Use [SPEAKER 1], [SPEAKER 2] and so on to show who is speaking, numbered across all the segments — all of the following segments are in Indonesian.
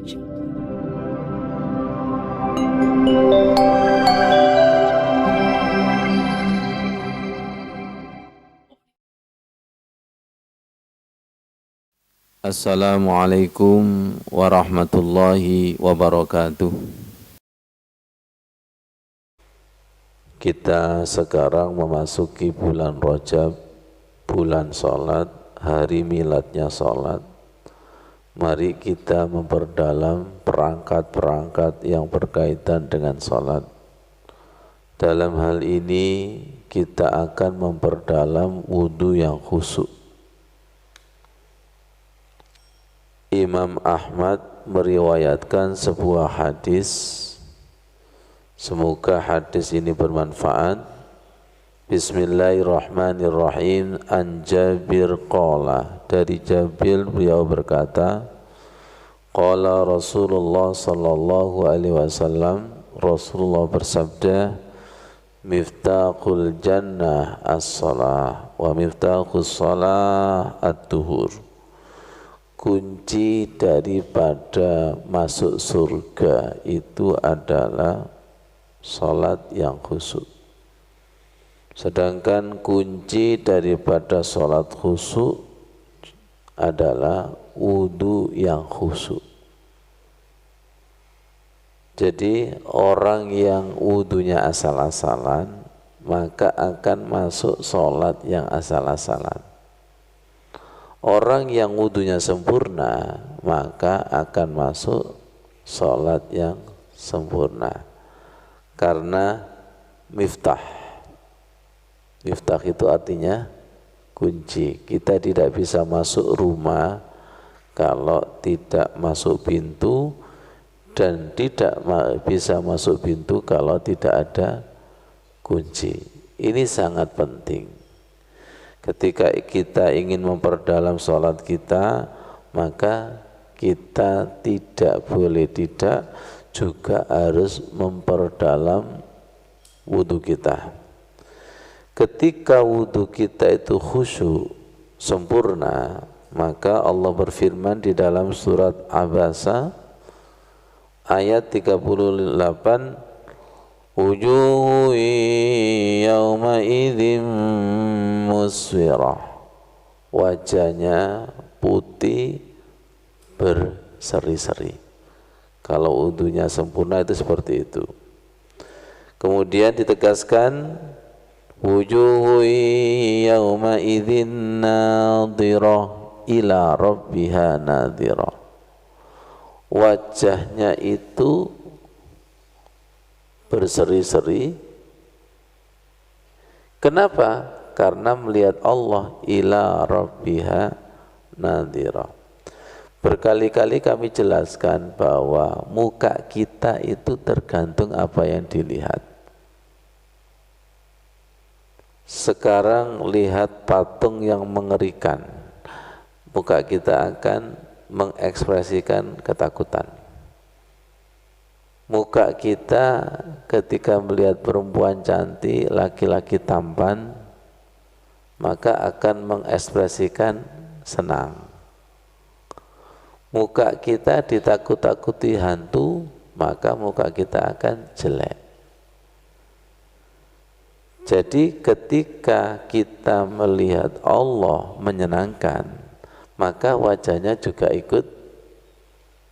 [SPEAKER 1] Assalamualaikum warahmatullahi wabarakatuh. Kita sekarang memasuki bulan Rajab, bulan salat, hari miladnya salat. Mari kita memperdalam perangkat-perangkat yang berkaitan dengan salat. Dalam hal ini kita akan memperdalam wudu yang khusyuk. Imam Ahmad meriwayatkan sebuah hadis. Semoga hadis ini bermanfaat. Bismillahirrahmanirrahim. An Jabir qala, dari Jabir beliau berkata, qala Rasulullah sallallahu alaihi wasallam, Rasulullah bersabda, miftahul jannah as-salah wa miftahus salah ad-duhur. Kunci daripada masuk surga itu adalah salat yang khusyuk. Sedangkan kunci daripada salat khusyuk adalah wudu yang khusyuk. Jadi orang yang wudunya asal-asalan maka akan masuk salat yang asal-asalan. Orang yang wudunya sempurna maka akan masuk salat yang sempurna. Karena miftah itu artinya kunci. Kita tidak bisa masuk rumah kalau tidak masuk pintu, dan tidak bisa masuk pintu kalau tidak ada kunci. Ini sangat penting. Ketika kita ingin memperdalam sholat kita, maka kita tidak boleh tidak juga harus memperdalam wudu kita. Ketika wudu kita itu khusyuk, sempurna, maka Allah berfirman di dalam surat Abasa ayat 38, wujuhu yawma idzim muswirah, wajahnya putih berseri-seri. Kalau wudunya sempurna itu seperti itu. Kemudian ditegaskan, wujuhu yawma idzin nadhirah ila rabbiha nadhirah, wajahnya itu berseri-seri. Kenapa? Karena melihat Allah, ila rabbiha nadhira. Berkali-kali kami jelaskan bahwa muka kita itu tergantung apa yang dilihat. Sekarang lihat patung yang mengerikan, muka kita akan mengekspresikan ketakutan. Muka kita ketika melihat perempuan cantik, laki-laki tampan, maka akan mengekspresikan senang. Muka kita ditakut-takuti hantu, maka muka kita akan jelek. Jadi ketika kita melihat Allah menyenangkan, maka wajahnya juga ikut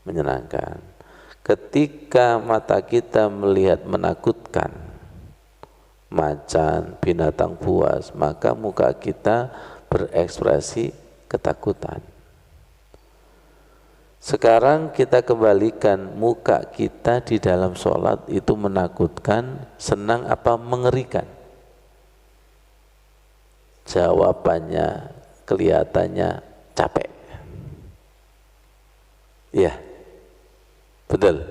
[SPEAKER 1] menyenangkan. Ketika mata kita melihat menakutkan, macan, binatang buas, maka muka kita berekspresi ketakutan. Sekarang kita kembalikan, muka kita di dalam sholat itu menakutkan, senang apa mengerikan? Jawabannya kelihatannya capek. Iya. Betul.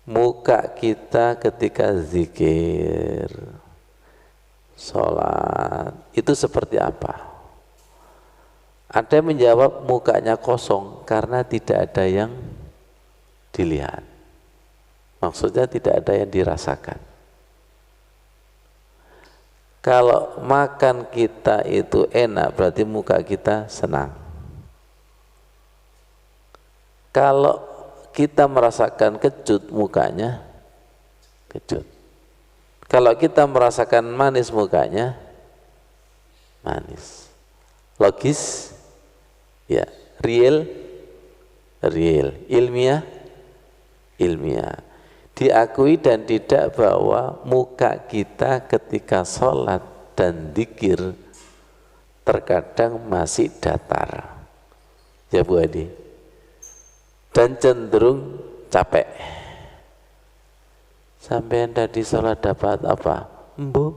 [SPEAKER 1] Muka kita ketika zikir, sholat, itu seperti apa? Ada yang menjawab mukanya kosong karena tidak ada yang dilihat. Maksudnya tidak ada yang dirasakan. Kalau makan kita itu enak, berarti muka kita senang. Kalau kita merasakan kecut mukanya, kecut. Kalau kita merasakan manis mukanya, manis. Logis? Ya. Real? Real. Ilmiah? Ilmiah. Diakui dan tidak bahwa muka kita ketika sholat dan dzikir terkadang masih datar. Ya Bu Adi. Dan cenderung capek. Sampean tadi sholat dapat apa? Embo.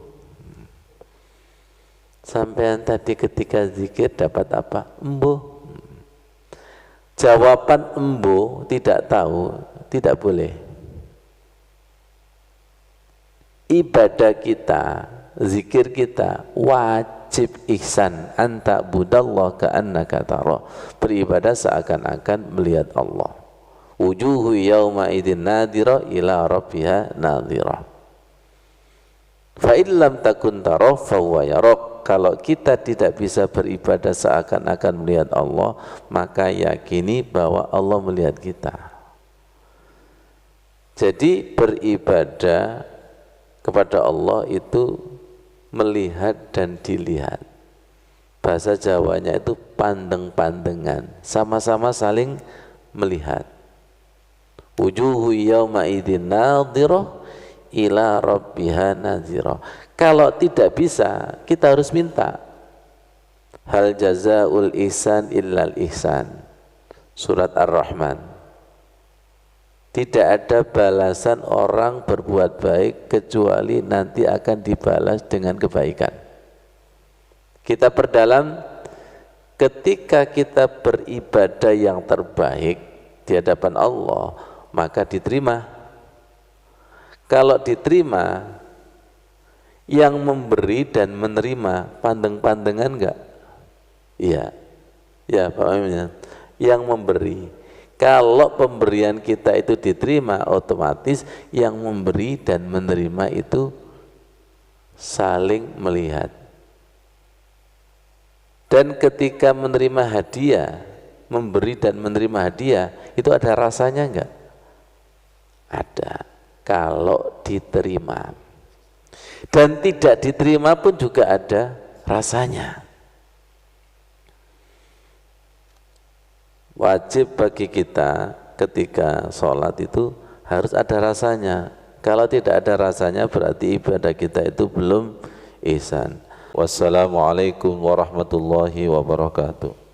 [SPEAKER 1] Sampean tadi ketika zikir dapat apa? Embo. Jawaban embo tidak tahu, tidak boleh. Ibadah kita, zikir kita wajib ihsan, anta budallah ka'annaka tara. Beribadah seakan-akan melihat Allah. Wujuhu yawma idin nadira ila rabbiha nadira. Fa illam takun tara fa huwa yarak. Kalau kita tidak bisa beribadah seakan-akan melihat Allah, maka yakini bahwa Allah melihat kita. Jadi beribadah kepada Allah itu melihat dan dilihat. Bahasa Jawanya itu pandeng-pandengan, sama-sama saling melihat. Wujuhu yawma idzin nadhirah ila rabbiha nadhirah. Kalau tidak bisa, kita harus minta. Hal jazaul ihsan illal ihsan. Surat Ar-Rahman. Tidak ada balasan orang berbuat baik kecuali nanti akan dibalas dengan kebaikan. Kita perdalam, ketika kita beribadah yang terbaik di hadapan Allah, maka diterima. Kalau diterima, yang memberi dan menerima pandeng-pandengan enggak? Iya. Ya, Pak Amin. Yang memberi. Kalau pemberian kita itu diterima, otomatis yang memberi dan menerima itu saling melihat. Dan ketika menerima hadiah, memberi dan menerima hadiah, itu ada rasanya enggak? Ada. Kalau diterima. Dan tidak diterima pun juga ada rasanya. Wajib bagi kita ketika sholat itu harus ada rasanya. Kalau tidak ada rasanya berarti ibadah kita itu belum ihsan. Wassalamualaikum warahmatullahi wabarakatuh.